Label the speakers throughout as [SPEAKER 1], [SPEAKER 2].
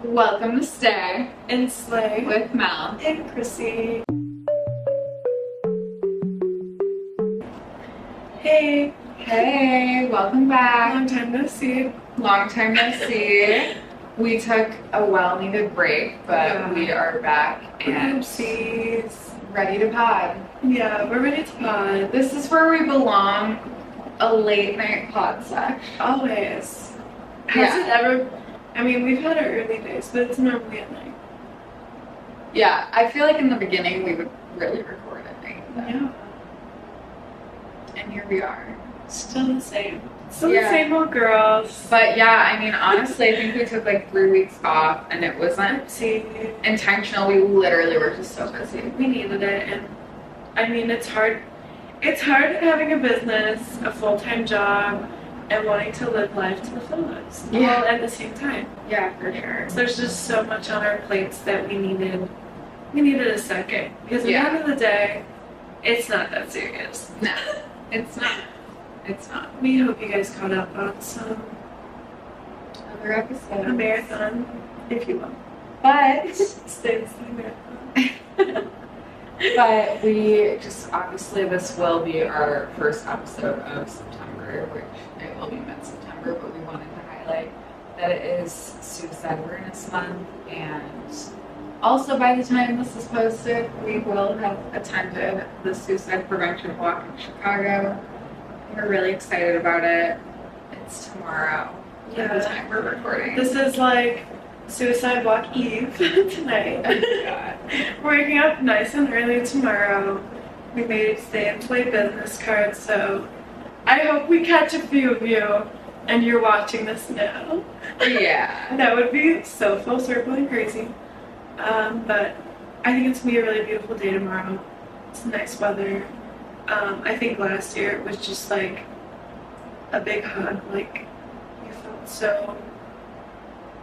[SPEAKER 1] Welcome to Stay
[SPEAKER 2] and Slay
[SPEAKER 1] with Mel
[SPEAKER 2] and Chrissy. Hey.
[SPEAKER 1] Hey, welcome back.
[SPEAKER 2] Long time no see.
[SPEAKER 1] Long time no see. We took a well-needed break, but we are back and ready to pod.
[SPEAKER 2] Yeah, we're ready to pod.
[SPEAKER 1] This is where we belong, a late night pod sec.
[SPEAKER 2] Always. Has it ever... I mean, we've had our early days, but it's normally at night.
[SPEAKER 1] Yeah, I feel like in the beginning we would really record at night.
[SPEAKER 2] Yeah.
[SPEAKER 1] And here we are.
[SPEAKER 2] Still the same. Still the same old girls.
[SPEAKER 1] But yeah, I mean, honestly, I think we took like 3 weeks off and it wasn't intentional. We literally were just so busy.
[SPEAKER 2] We needed it. And I mean, it's hard. It's hard having a business, a full-time job, and wanting to live life to the fullest all at the same time.
[SPEAKER 1] Yeah, for sure.
[SPEAKER 2] So there's just so much on our plates that we needed a second. Because at the end of the day, it's not that serious.
[SPEAKER 1] No, it's not. It's not.
[SPEAKER 2] We hope you guys caught up on some
[SPEAKER 1] other episodes.
[SPEAKER 2] A marathon, if you will.
[SPEAKER 1] But
[SPEAKER 2] stay marathon.
[SPEAKER 1] But we just, obviously this will be our first episode of September, which it will be mid-September, but we wanted to highlight that it is Suicide Awareness Month, and also by the time this is posted, we will have attended the Suicide Prevention Walk in Chicago. We're really excited about it. It's tomorrow at the time we're recording.
[SPEAKER 2] This is like Suicide Walk Eve tonight.
[SPEAKER 1] Oh my God.
[SPEAKER 2] We're waking up nice and early tomorrow. We made stay and play business cards, so I hope we catch a few of you and you're watching this now.
[SPEAKER 1] Yeah.
[SPEAKER 2] That would be so full circle and crazy. But I think it's gonna be a really beautiful day tomorrow. It's nice weather. I think last year it was just like a big hug, like you felt so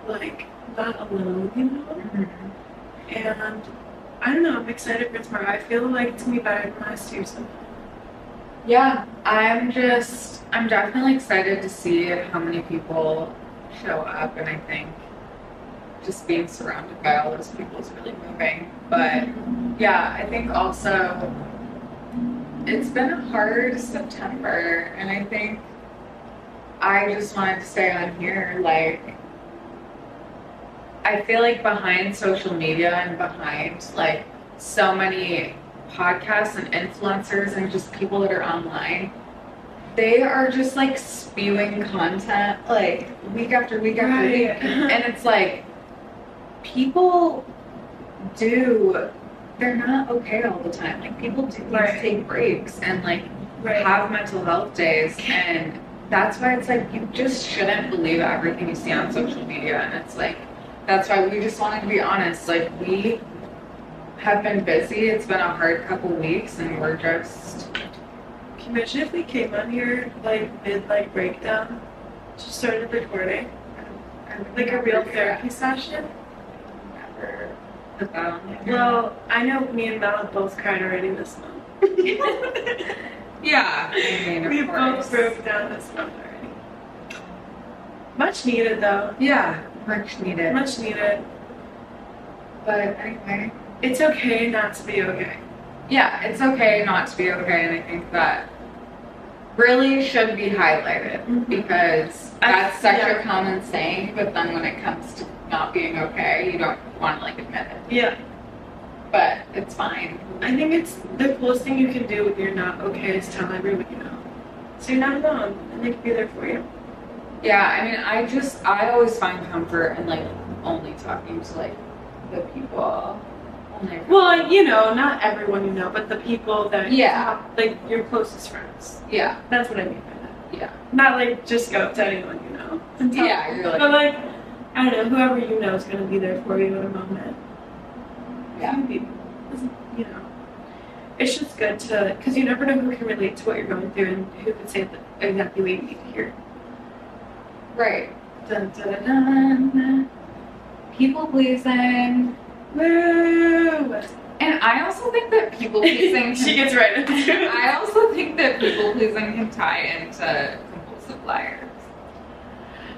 [SPEAKER 2] like not alone, you know?
[SPEAKER 1] Mm-hmm.
[SPEAKER 2] And I don't know, I'm excited for tomorrow. I feel like it's gonna be better than last year somehow.
[SPEAKER 1] Yeah, I'm definitely excited to see how many people show up, and I think just being surrounded by all those people is really moving. But yeah, I think also it's been a hard September, and I think I just wanted to say on here, like, I feel like behind social media and behind like so many podcasts and influencers and just people that are online, they are just like spewing content like week after week after week. And it's like, people they're not okay all the time. Like, people do need to take breaks and like have mental health days, and that's why it's like you just shouldn't believe everything you see on social media. And it's like, that's why we just wanted to be honest. Like, we have been busy. It's been a hard couple weeks, and we're just...
[SPEAKER 2] Can you imagine if we came on here, like, mid, like, breakdown, just started recording? Like a real therapy session?
[SPEAKER 1] Never put that on there.
[SPEAKER 2] Well, I know me and Mel both cried already this month.
[SPEAKER 1] Yeah. I mean,
[SPEAKER 2] we both broke down this month already. Much needed, though.
[SPEAKER 1] Yeah. Much needed.
[SPEAKER 2] Much needed.
[SPEAKER 1] But anyway.
[SPEAKER 2] It's okay not to be okay.
[SPEAKER 1] Yeah, it's okay not to be okay, and I think that really should be highlighted, because that's such a common saying, but then when it comes to not being okay, you don't want to like admit it.
[SPEAKER 2] Yeah.
[SPEAKER 1] But it's fine.
[SPEAKER 2] I think it's the coolest thing you can do when you're not okay is tell everyone you know. So you're not alone, and they can be there for you.
[SPEAKER 1] Yeah, I mean, I always find comfort in like only talking to like the people.
[SPEAKER 2] Well, you know, not everyone you know, but the people that like your closest friends.
[SPEAKER 1] Yeah.
[SPEAKER 2] That's what I mean by that.
[SPEAKER 1] Yeah.
[SPEAKER 2] Not like just go up to anyone you know.
[SPEAKER 1] Yeah, you're like,
[SPEAKER 2] but like, I don't know, whoever you know is gonna be there for you in a moment.
[SPEAKER 1] Yeah.
[SPEAKER 2] You know. It's just good to, because you never know who can relate to what you're going through and who could say exactly what you need to hear.
[SPEAKER 1] Right. Dun, dun, dun, dun. People pleasing.
[SPEAKER 2] Woo!
[SPEAKER 1] And I also think that people pleasing
[SPEAKER 2] she gets right into it.
[SPEAKER 1] I also think that people pleasing can tie into compulsive liars.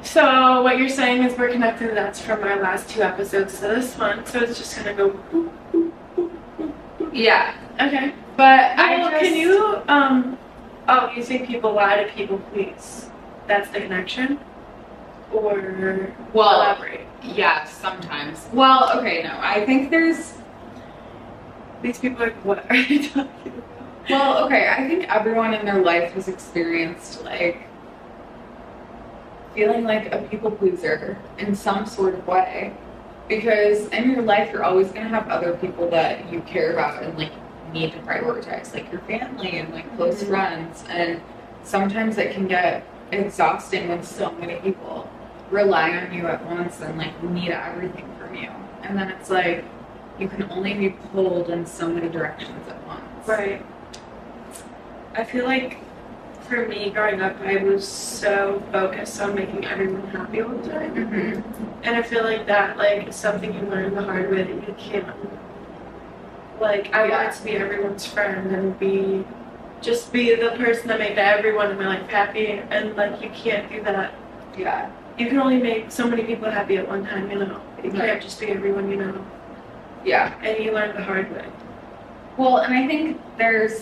[SPEAKER 2] So what you're saying is we're connecting the dots from our last 2 episodes to this one, so it's just gonna go boop, boop, boop, boop, boop.
[SPEAKER 1] Yeah.
[SPEAKER 2] Okay.
[SPEAKER 1] But
[SPEAKER 2] Can you, oh, you think people lie to people please? That's the connection? Or elaborate?
[SPEAKER 1] Yeah, sometimes. Well, okay, no. I think there's...
[SPEAKER 2] These people are, what are you talking about?
[SPEAKER 1] Well, okay, I think everyone in their life has experienced, like, feeling like a people pleaser in some sort of way. Because in your life, you're always going to have other people that you care about and, like, need to prioritize, like your family and, like, close friends. And sometimes it can get exhausting when so many people rely on you at once and, like, need everything from you. And then it's like, you can only be pulled in so many directions at once.
[SPEAKER 2] Right. I feel like for me growing up, I was so focused on making everyone happy all the time.
[SPEAKER 1] Mm-hmm.
[SPEAKER 2] And I feel like that, like, is something you learn the hard way that you can't. Like, I wanted to be everyone's friend and just be the person that made everyone in my life happy. And, like, you can't do that.
[SPEAKER 1] Yeah.
[SPEAKER 2] You can only make so many people happy at one time, you know. You can't just be everyone, you know.
[SPEAKER 1] Yeah.
[SPEAKER 2] And you learn the hard way.
[SPEAKER 1] Well, and I think there's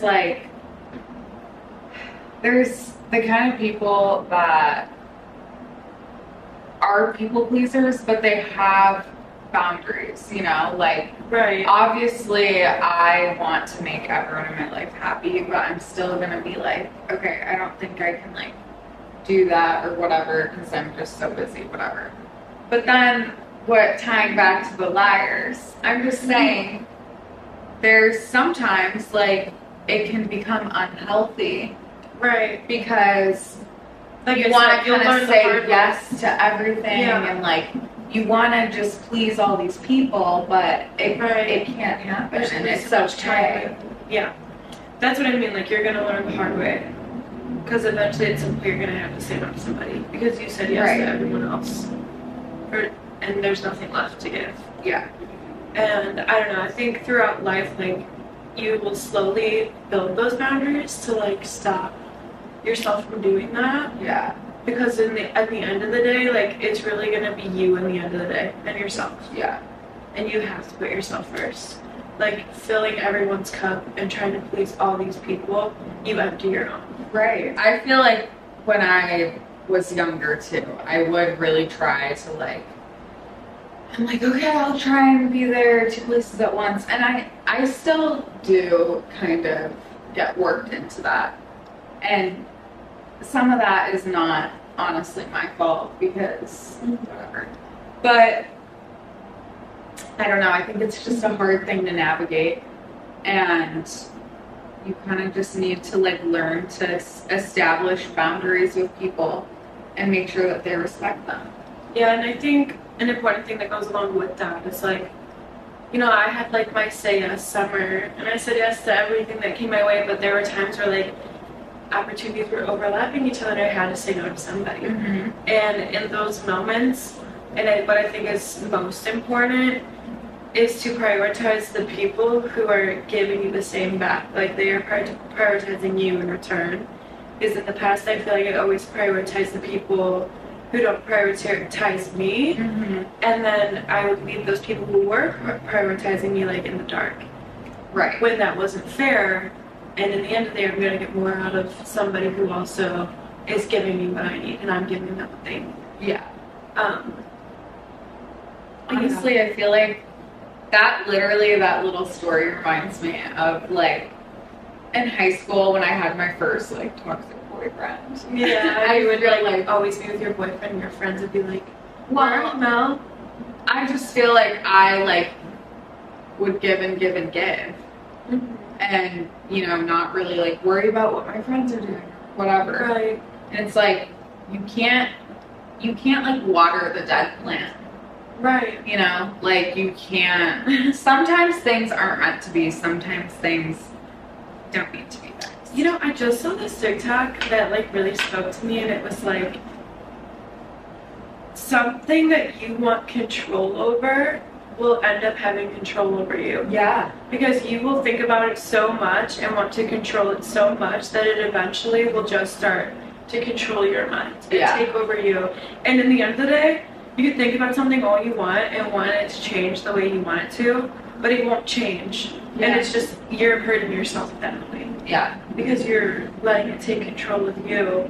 [SPEAKER 1] the kind of people that are people pleasers, but they have boundaries, you know, like,
[SPEAKER 2] right.
[SPEAKER 1] Obviously I want to make everyone in my life happy, but I'm still gonna be like, okay, I don't think I can, like, do that or whatever because I'm just so busy, whatever. But then tying back to the liars, I'm just saying there's sometimes, like, it can become unhealthy.
[SPEAKER 2] Right.
[SPEAKER 1] Because
[SPEAKER 2] like
[SPEAKER 1] you want to kind of say yes to everything and, like, you want to just please all these people, but it can't happen. And it's okay.
[SPEAKER 2] Yeah. That's what I mean. Like, you're going to learn the hard way. Because eventually at some point you're going to have to say no to somebody. Because you said yes to everyone else. And there's nothing left to give.
[SPEAKER 1] Yeah.
[SPEAKER 2] And I don't know, I think throughout life, like, you will slowly build those boundaries to, like, stop yourself from doing that.
[SPEAKER 1] Yeah.
[SPEAKER 2] Because at the end of the day, like, it's really gonna be you in the end of the day and yourself.
[SPEAKER 1] Yeah.
[SPEAKER 2] And you have to put yourself first. Like, filling everyone's cup and trying to please all these people, you empty your own.
[SPEAKER 1] Right. I feel like when I was younger too, I would really try to, like, I'm like, okay, I'll try and be there 2 places at once. And I still do kind of get worked into that. And some of that is not honestly my fault because whatever. But I don't know, I think it's just a hard thing to navigate. And you kind of just need to, like, learn to establish boundaries with people and make sure that they respect them.
[SPEAKER 2] Yeah, and I think an important thing that goes along with that is, like, you know, I had, like, my say yes summer, and I said yes to everything that came my way, but there were times where, like, opportunities were overlapping each other and I had to say no to somebody. Mm-hmm. And in those moments, what I think is most important is to prioritize the people who are giving you the same back. Like, they are prioritizing you in return. Because in the past, I feel like I always prioritize the people who don't prioritize me, and then I would leave those people who were prioritizing me, like, in the dark.
[SPEAKER 1] Right.
[SPEAKER 2] When that wasn't fair, and in the end of the day, I'm gonna get more out of somebody who also is giving me what I need, and I'm giving them what they need.
[SPEAKER 1] Yeah. Honestly, I feel like that little story reminds me of, like, in high school when I had my first, like, toxic boyfriend.
[SPEAKER 2] Yeah, I would like always be with your boyfriend and your friends would be like,
[SPEAKER 1] well, no. I just feel like I, like, would give and give and give. Mm-hmm. And, you know, not really, like, worry about what my friends are doing, whatever.
[SPEAKER 2] Right.
[SPEAKER 1] And it's like, you can't, like, water the dead plant.
[SPEAKER 2] Right.
[SPEAKER 1] You know, like, you can't, sometimes things aren't meant to be, sometimes things don't need to be there.
[SPEAKER 2] You know, I just saw this TikTok that, like, really spoke to me, and it was like, something that you want control over will end up having control over you.
[SPEAKER 1] Yeah.
[SPEAKER 2] Because you will think about it so much and want to control it so much that it eventually will just start to control your mind and
[SPEAKER 1] Yeah.
[SPEAKER 2] take over you. And in the end of the day, you can think about something all you want and want it to change the way you want it to, but it won't change.
[SPEAKER 1] Yeah.
[SPEAKER 2] And it's just you're hurting yourself at that point.
[SPEAKER 1] Yeah.
[SPEAKER 2] Because you're letting it take control of you.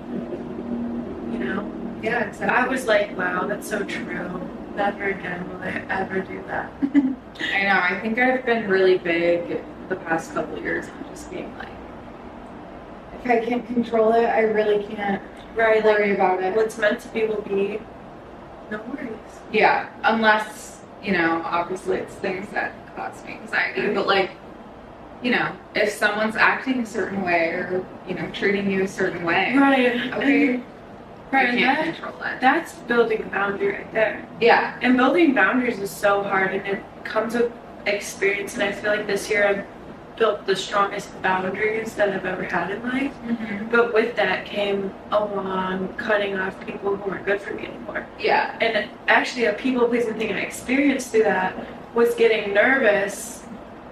[SPEAKER 2] You know?
[SPEAKER 1] Yeah, exactly.
[SPEAKER 2] I was like, wow, that's so true. Never again will I ever do that.
[SPEAKER 1] I know. I think I've been really big the past couple of years on just being like, if I can't control it, I really can't
[SPEAKER 2] Right,
[SPEAKER 1] worry about it.
[SPEAKER 2] what's meant to be will be. No worries.
[SPEAKER 1] Yeah, unless, you know, obviously it's things that cause me anxiety. But like, you know, if someone's acting a certain way or, you know, treating you a certain way,
[SPEAKER 2] Right.
[SPEAKER 1] okay,
[SPEAKER 2] Right.
[SPEAKER 1] I can't control that.
[SPEAKER 2] That's building a boundary right there.
[SPEAKER 1] Yeah.
[SPEAKER 2] And building boundaries is so hard, and it comes with experience. And I feel like this year I've built the strongest boundaries that I've ever had in life.
[SPEAKER 1] Mm-hmm.
[SPEAKER 2] But with that came along cutting off people who weren't good for me anymore.
[SPEAKER 1] Yeah.
[SPEAKER 2] And actually, a people-pleasing thing I experienced through that was getting nervous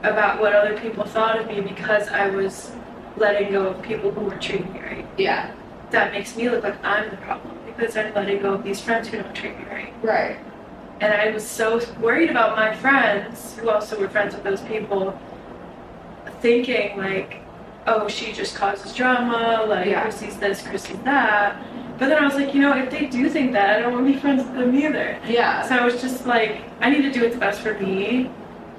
[SPEAKER 2] about what other people thought of me because I was letting go of people who weren't treating me right.
[SPEAKER 1] Yeah.
[SPEAKER 2] That makes me look like I'm the problem because I'm letting go of these friends who don't treat me right.
[SPEAKER 1] Right.
[SPEAKER 2] And I was so worried about my friends, who also were friends with those people, thinking like, oh, she just causes drama, like
[SPEAKER 1] Yeah.
[SPEAKER 2] Chrissy's this, Chrissy's that. But then I was like, you know, if they do think that, I don't want to be friends with them either.
[SPEAKER 1] Yeah.
[SPEAKER 2] So I was just like, I need to do what's best for me,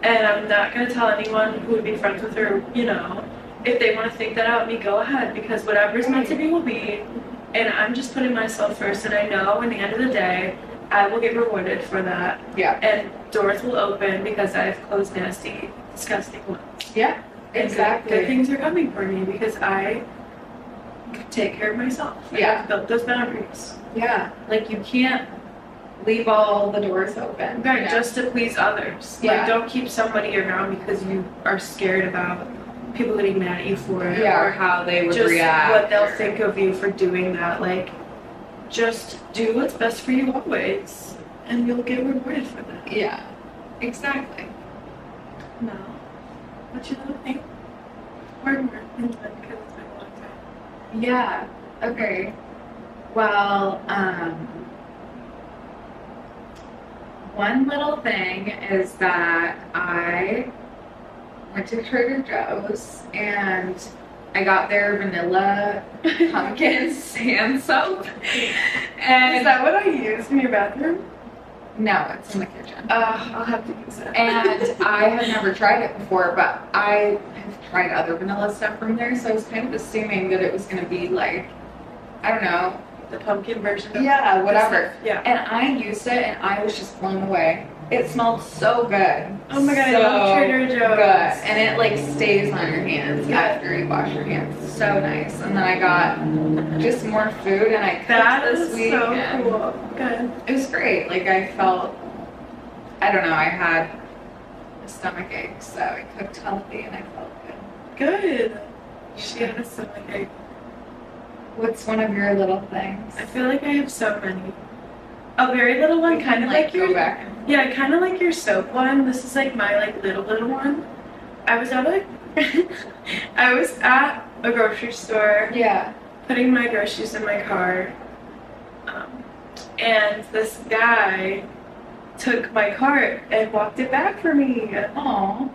[SPEAKER 2] and I'm not going to tell anyone who would be friends with her, you know. If they want to think that out of me, go ahead, because whatever's meant to be will be. And I'm just putting myself first, and I know in the end of the day, I will get rewarded for that.
[SPEAKER 1] Yeah.
[SPEAKER 2] And doors will open because I've closed nasty, disgusting ones.
[SPEAKER 1] Yeah.
[SPEAKER 2] And
[SPEAKER 1] Exactly.
[SPEAKER 2] good things are coming for me because I take care of myself.
[SPEAKER 1] Yeah.
[SPEAKER 2] I've built those boundaries.
[SPEAKER 1] Yeah. Like you can't leave all the doors open.
[SPEAKER 2] Right,
[SPEAKER 1] you know?
[SPEAKER 2] just to please others.
[SPEAKER 1] Yeah.
[SPEAKER 2] Like, don't keep somebody around because you are scared about people getting mad at you for it.
[SPEAKER 1] Yeah, or
[SPEAKER 2] Or
[SPEAKER 1] how they would
[SPEAKER 2] just
[SPEAKER 1] react.
[SPEAKER 2] what they'll think of you for doing that. Like, just do what's best for you always, and you'll get rewarded for that.
[SPEAKER 1] Yeah. Exactly.
[SPEAKER 2] No. What you little thing? One more thing, because it's been a long time.
[SPEAKER 1] Yeah. Okay. Well, one little thing is that I went to Trader Joe's and I got their vanilla pumpkin sand soap. And
[SPEAKER 2] Is that what I used in your bathroom?
[SPEAKER 1] no, it's in the kitchen.
[SPEAKER 2] I'll have to use that.
[SPEAKER 1] And I had never tried it before, but I have tried other vanilla stuff from there, so I was kind of assuming that it was going to be like, I don't know.
[SPEAKER 2] The pumpkin version of
[SPEAKER 1] Yeah, whatever.
[SPEAKER 2] Yeah.
[SPEAKER 1] And I used it and I was just blown away. It smelled so good.
[SPEAKER 2] Oh my god,
[SPEAKER 1] so
[SPEAKER 2] I love Trader Joe's.
[SPEAKER 1] good. And it like stays on your hands
[SPEAKER 2] Yeah.
[SPEAKER 1] after you wash your hands. So nice. And then I got just more food and I cooked
[SPEAKER 2] That
[SPEAKER 1] this
[SPEAKER 2] is
[SPEAKER 1] week.
[SPEAKER 2] so
[SPEAKER 1] and
[SPEAKER 2] cool. Good.
[SPEAKER 1] it was great. Like I felt, I don't know, I had a stomach ache, so I cooked healthy and I felt good.
[SPEAKER 2] Good. She has so many.
[SPEAKER 1] What's one of your little things?
[SPEAKER 2] I feel like I have so many. A very little one, kind of like your
[SPEAKER 1] go back.
[SPEAKER 2] Yeah, kind of like your soap one. This is like my like little one. I was at a grocery store
[SPEAKER 1] Yeah.
[SPEAKER 2] putting my groceries in my car, and this guy took my cart and walked it back for me.
[SPEAKER 1] Aw.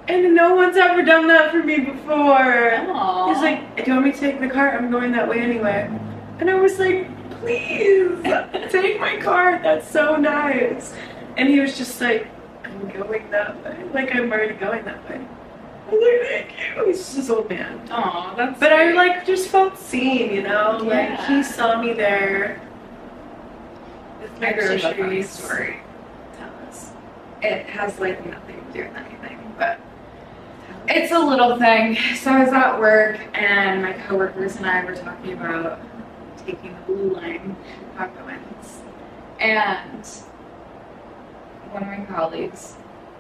[SPEAKER 2] And no one's ever done that for me before.
[SPEAKER 1] Aw.
[SPEAKER 2] He's like, do you want me to take the cart? I'm going that way anyway. And I was like, please, take my cart. That's so nice. And he was just like, I'm going that way. Like, I'm already going that way. I was like, thank you. He's just this old man.
[SPEAKER 1] Aw, that's
[SPEAKER 2] But I
[SPEAKER 1] sweet.
[SPEAKER 2] like just felt seen, you know? Like,
[SPEAKER 1] Yeah.
[SPEAKER 2] he saw me there. With my
[SPEAKER 1] There's a funny
[SPEAKER 2] groceries.
[SPEAKER 1] story.
[SPEAKER 2] Tell us.
[SPEAKER 1] It has like nothing to do with anything, but it's a little thing. So I was at work and my coworkers and I were talking about taking the blue line to Chicago Winds. And one of my colleagues,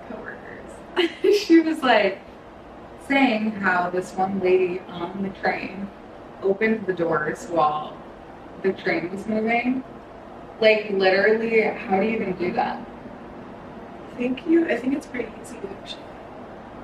[SPEAKER 1] coworkers, she was like saying how this one lady on the train opened the doors while the train was moving. Like literally, how do you even do that?
[SPEAKER 2] I think it's pretty easy actually.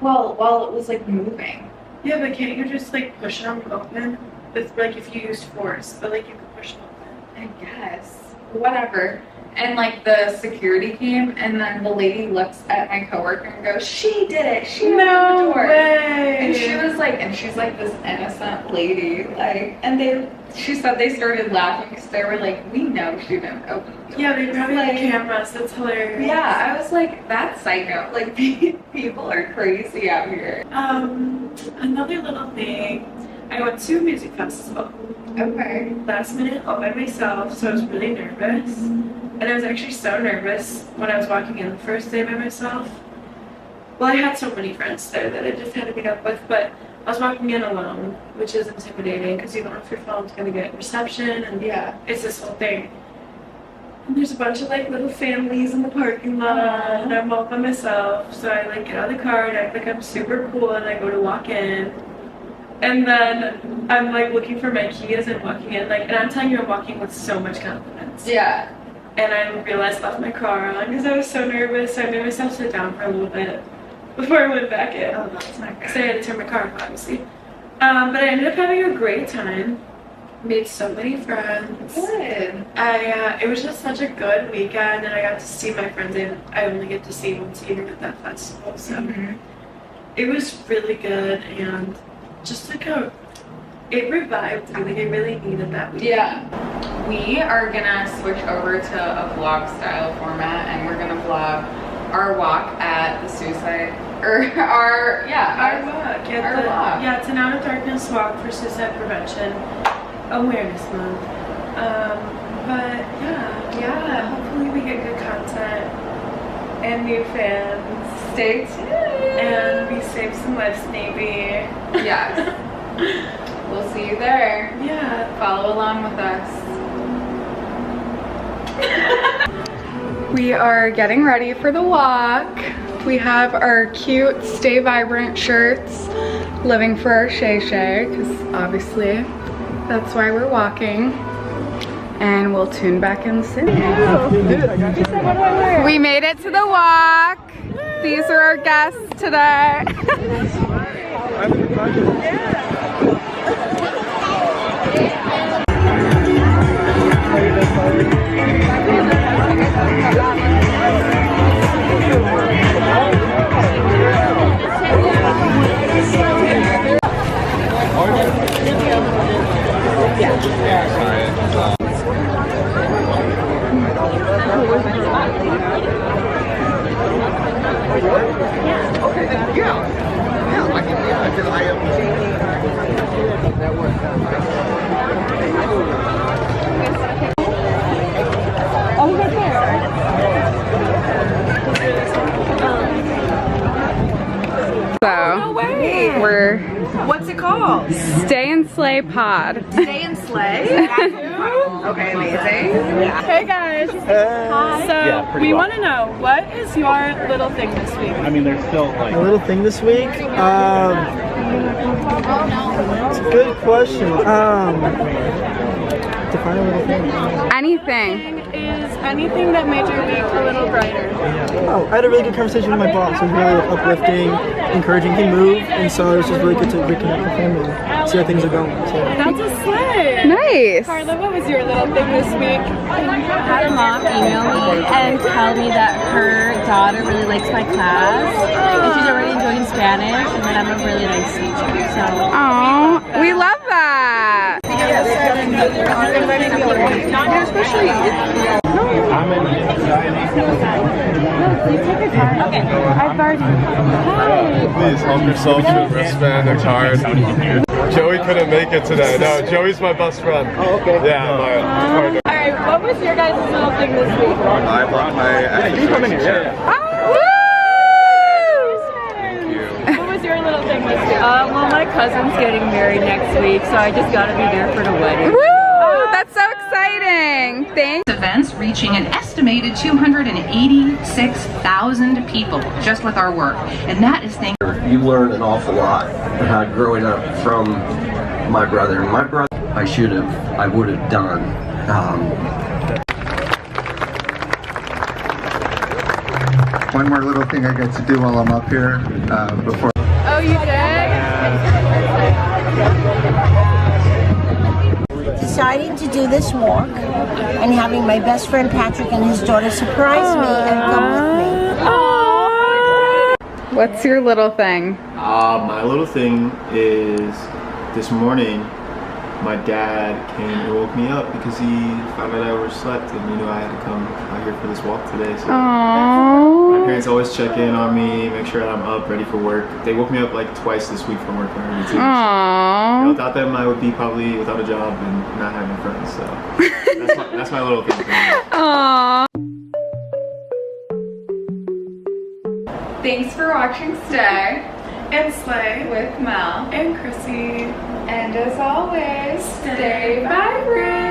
[SPEAKER 1] Well, while it was like moving.
[SPEAKER 2] Yeah, but can't you just like push them open? It's like if you used force, but like you could push them.
[SPEAKER 1] I guess. Whatever. And like the security came, and then the lady looks at my coworker and goes, "She did it. She opened the door."
[SPEAKER 2] Way.
[SPEAKER 1] And she was like, and she's like this innocent lady, like, and she said they started laughing because they were like, "We know she didn't open the door."
[SPEAKER 2] Yeah, they probably
[SPEAKER 1] like,
[SPEAKER 2] had cameras. That's hilarious.
[SPEAKER 1] Yeah, I was like, that's psycho. Like, people are crazy out here.
[SPEAKER 2] Another little thing. I went to a music festival.
[SPEAKER 1] Okay.
[SPEAKER 2] Last minute all by myself, so I was really nervous. And I was actually so nervous when I was walking in the first day by myself. Well, I had so many friends there that I just had to meet up with, but I was walking in alone, which is intimidating because you don't know if your phone's going to get reception, and
[SPEAKER 1] Yeah.
[SPEAKER 2] it's this whole thing. And there's a bunch of like little families in the parking lot, and I'm all by myself, so I like get out of the car and act like I'm super cool, and I go to walk in. And then I'm like looking for my key as I'm walking in, like, and I'm telling you, I'm walking with so much confidence.
[SPEAKER 1] Yeah.
[SPEAKER 2] And I realized I left my car on because I was so nervous. So I made myself sit down for a little bit before I went back in.
[SPEAKER 1] Oh, that's not good.
[SPEAKER 2] So I had to turn my car off, obviously. But I ended up having a great time. Made so many friends.
[SPEAKER 1] Good.
[SPEAKER 2] It was just such a good weekend, and I got to see my friends. I only get to see once a year at that festival, so it was really good, and just like it revived me. Like I really needed that weekend.
[SPEAKER 1] Yeah. We are gonna switch over to a vlog style format, and we're gonna vlog our walk at the suicide, or our
[SPEAKER 2] walk.
[SPEAKER 1] walk.
[SPEAKER 2] Yeah, it's an Out of Darkness walk for suicide prevention awareness month. But yeah, hopefully we get good content and new fans.
[SPEAKER 1] Stay tuned.
[SPEAKER 2] And we save some lives, maybe.
[SPEAKER 1] Yes. We'll see you there.
[SPEAKER 2] Yeah.
[SPEAKER 1] Follow along with us.
[SPEAKER 3] We are getting ready for the walk. We have our cute Stay Vibrant shirts, living for our Shay Shay, because obviously that's why we're walking. And we'll tune back in soon. We made it to the walk. These are our guests today.
[SPEAKER 4] What's it called?
[SPEAKER 3] Stay and Slay Pod.
[SPEAKER 4] Stay and Slay? Okay, amazing.
[SPEAKER 5] Hey guys. So we want to know, what is your little thing this week?
[SPEAKER 6] I mean, there's still like
[SPEAKER 7] A little thing this week? It's a good question. Define a little thing.
[SPEAKER 3] Anything.
[SPEAKER 5] Is anything that made your week a little brighter?
[SPEAKER 7] Oh, I had a really good conversation with my boss. It was really uplifting, encouraging. He moved, and so it was just really good to reconnect with him and see how things are going. So.
[SPEAKER 5] That's a slay.
[SPEAKER 3] Nice.
[SPEAKER 5] Carla, what was your little thing this week?
[SPEAKER 8] I had a mom email me and tell me that her daughter really likes my class and she's already enjoying Spanish, and that I'm a really nice teacher. So
[SPEAKER 3] Oh, we love that.
[SPEAKER 9] Please help yourself to a wristband, a card. Joey couldn't make it today. No, Joey's my best friend.
[SPEAKER 7] Oh, okay.
[SPEAKER 9] Yeah, my partner.
[SPEAKER 5] Alright, what was your guys' little thing this week?
[SPEAKER 9] I bought my exercise chair.
[SPEAKER 5] What was your little thing this week?
[SPEAKER 8] well, my cousin's getting married next week, so I just gotta be there for the wedding.
[SPEAKER 3] Woo! That's so exciting. Thanks.
[SPEAKER 10] Events reaching an estimated 286,000 people just with our work, and that is thanks.
[SPEAKER 11] You learn an awful lot growing up from my brother. My brother, I would have done.
[SPEAKER 12] One more little thing I get to do while I'm up here before.
[SPEAKER 3] Oh, you did?
[SPEAKER 6] deciding to do this walk and having my best friend Patrick and his daughter surprise me and come with me.
[SPEAKER 3] What's your little thing?
[SPEAKER 13] My little thing is this morning my dad came and woke me up because he found out I overslept and he knew I had to come out here for this walk today. So my parents always check in on me, make sure that I'm up, ready for work. They woke me up like twice this week from work already too. So, without them, I would be probably without a job and not having friends. So that's my little thing.
[SPEAKER 3] Aww. Thanks for watching Stay
[SPEAKER 2] And Slay
[SPEAKER 3] with Mel
[SPEAKER 2] and Chrissy.
[SPEAKER 3] And as always, stay vibrant.